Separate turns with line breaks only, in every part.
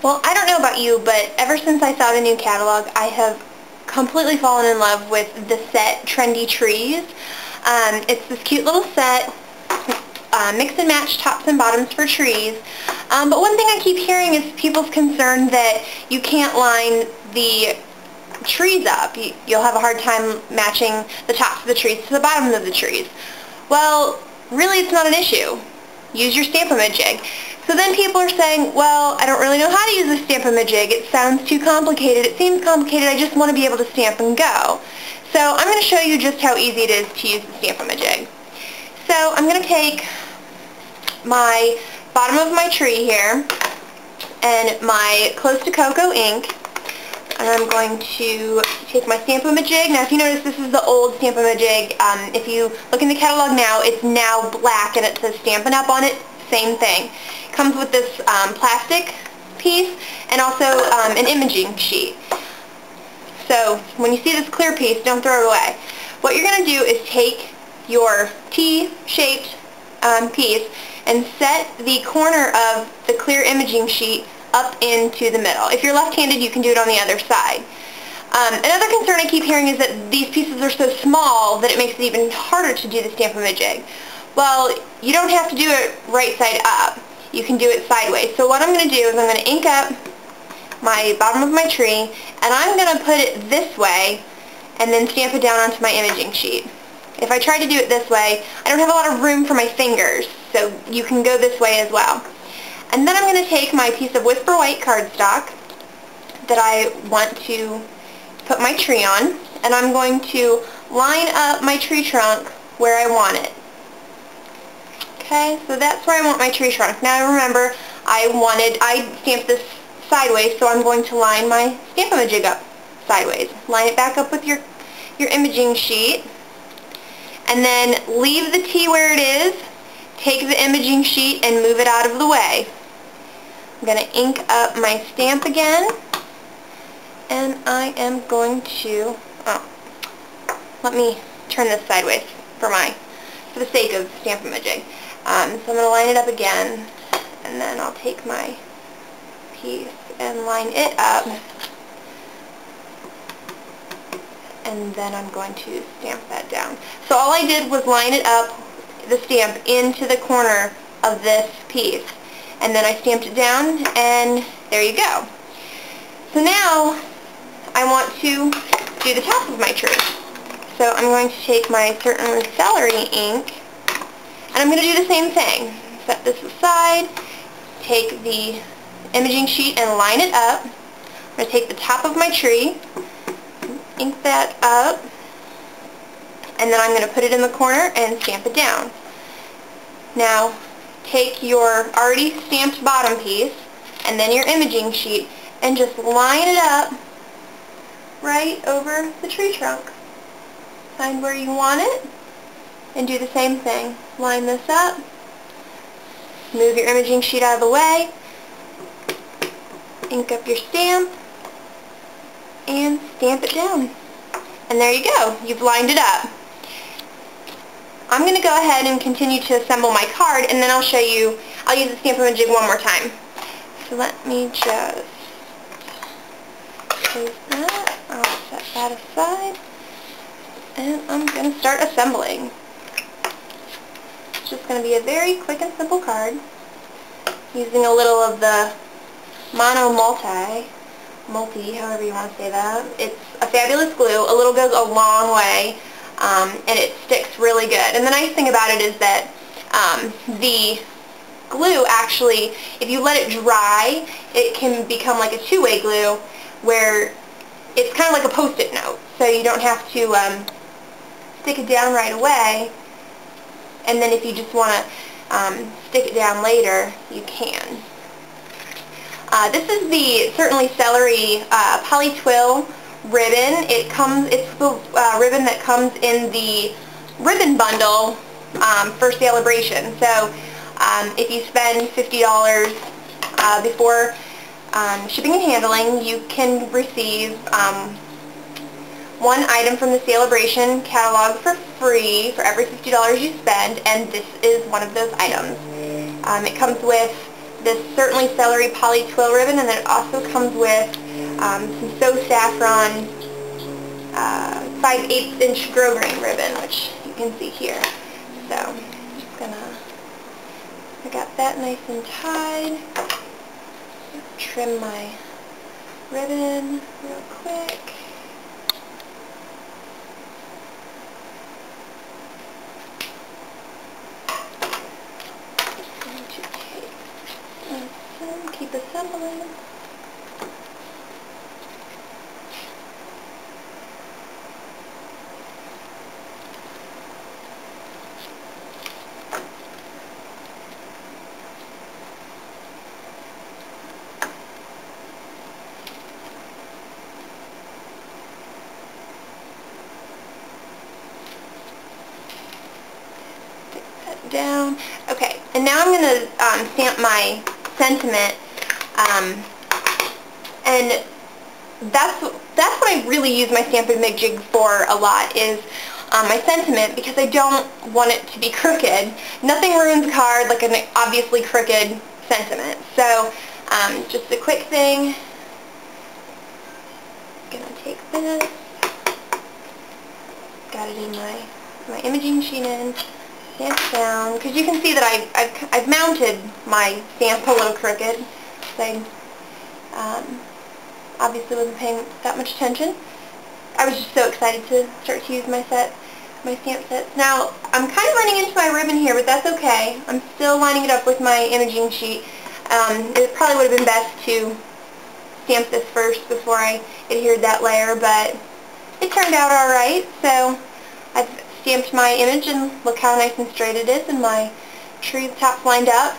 Well, I don't know about you, but ever since I saw the new catalog, I have completely fallen in love with the set Trendy Trees. It's this cute little set, mix and match tops and bottoms for trees. But one thing I keep hearing is people's concern that you can't line the trees up. You'll have a hard time matching the tops of the trees to the bottoms of the trees. Well, really it's not an issue. Use your Stamp-a-ma-jig. So then people are saying, well, I don't really know how to use the Stamp-a-ma-jig. It sounds too complicated. It seems complicated. I just want to be able to stamp and go. So I'm going to show you just how easy it is to use the Stamp-a-ma-jig. So I'm going to take my bottom of my tree here and my Close to Cocoa ink, and I'm going to take my Stamp-a-ma-jig. Now if you notice, this is the old Stamp-a-ma-jig. If you look in the catalog now, it's now black and it says Stampin' Up on it. Same thing. It comes with this plastic piece and also an imaging sheet. So when you see this clear piece, don't throw it away. What you're going to do is take your T-shaped piece and set the corner of the clear imaging sheet up into the middle. If you're left-handed, you can do it on the other side. Another concern I keep hearing is that these pieces are so small that it makes it even harder to do the Stamp-a-ma-jig. Well, you don't have to do it right side up. You can do it sideways. So what I'm going to do is I'm going to ink up my bottom of my tree, and I'm going to put it this way and then stamp it down onto my imaging sheet. If I try to do it this way, I don't have a lot of room for my fingers, so you can go this way as well. And then I'm going to take my piece of Whisper White cardstock that I want to put my tree on, and I'm going to line up my tree trunk where I want it. Okay, so that's where I want my tree trunk. Now remember, I stamped this sideways, so I'm going to line my Stamp-a-ma-jig up sideways. Line it back up with your imaging sheet, and then leave the T where it is, take the imaging sheet and move it out of the way. I'm going to ink up my stamp again, and I am going to, let me turn this sideways for the sake of Stamp-a-ma-jig. So I'm going to line it up again, and then I'll take my piece and line it up, and then I'm going to stamp that down. So all I did was line it up, the stamp, into the corner of this piece, and then I stamped it down, and there you go. So now I want to do the top of my tree. So I'm going to take my Certainly Celery ink, and I'm going to do the same thing. Set this aside, take the imaging sheet and line it up. I'm going to take the top of my tree, ink that up, and then I'm going to put it in the corner and stamp it down. Now take your already stamped bottom piece and then your imaging sheet and just line it up right over the tree trunk. Find where you want it and do the same thing. Line this up, move your imaging sheet out of the way, ink up your stamp, and stamp it down. And there you go. You've lined it up. I'm going to go ahead and continue to assemble my card, and then I'll show you, I'll use the Stamp-a-ma-jig one more time. So let me just close that. I'll set that aside, and I'm going to start assembling. It's just going to be a very quick and simple card, using a little of the multi, however you want to say that. It's a fabulous glue. A little goes a long way, and it sticks really good. And the nice thing about it is that the glue actually, if you let it dry, it can become like a two-way glue where it's kind of like a Post-it note. So you don't have to stick it down right away, and then if you just want to stick it down later, you can. This is the Certainly Celery Poly Twill ribbon. It's the ribbon that comes in the ribbon bundle for Celebration. So if you spend $50 before shipping and handling, you can receive one item from the Celebration catalog for free for every $50 you spend, and this is one of those items. It comes with this Certainly Celery Poly Twill ribbon, and then it also comes with some So Saffron 5/8 inch grosgrain ribbon, which you can see here. So I'm just gonna, I got that nice and tied. Trim my ribbon real quick. Keep assembling. Stick that down. Okay, and now I'm going to stamp my sentiment. And that's what I really use my Stamp-a-ma-jig for a lot, is my sentiment, because I don't want it to be crooked. Nothing ruins a card like an obviously crooked sentiment. So just a quick thing. I'm going to take this, got it in my imaging sheet in, stamp down, because you can see that I've mounted my stamp a little crooked. So I obviously wasn't paying that much attention. I was just so excited to start to use my stamp sets. Now, I'm kind of running into my ribbon here, but that's okay. I'm still lining it up with my imaging sheet. It probably would have been best to stamp this first before I adhered that layer, but it turned out alright. So I've stamped my image, and look how nice and straight it is, and my tree top's lined up.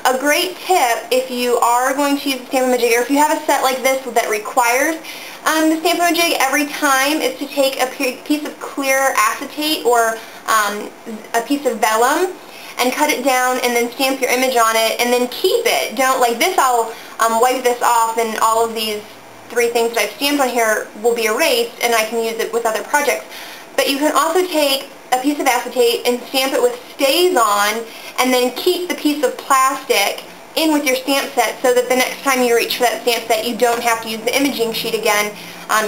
A great tip, if you are going to use the Stamp-a-ma-jig, or if you have a set like this that requires the Stamp-a-ma-jig every time, is to take a piece of clear acetate or a piece of vellum and cut it down, and then stamp your image on it, and then keep it. Don't, like this, I'll wipe this off, and all of these 3 things that I've stamped on here will be erased, and I can use it with other projects. But you can also take a piece of acetate and stamp it with stays on, and then keep the piece of plastic in with your stamp set, so that the next time you reach for that stamp set, you don't have to use the imaging sheet again.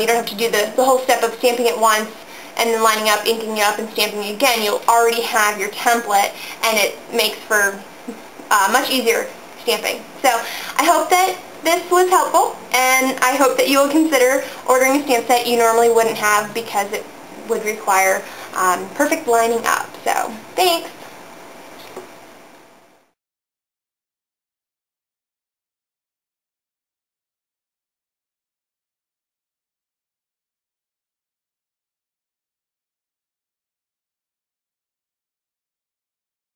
You don't have to do the whole step of stamping it once and then lining up, inking it up, and stamping it again. You'll already have your template, and it makes for much easier stamping. So I hope that this was helpful, and I hope that you will consider ordering a stamp set you normally wouldn't have, because it would require perfect lining up. So thanks.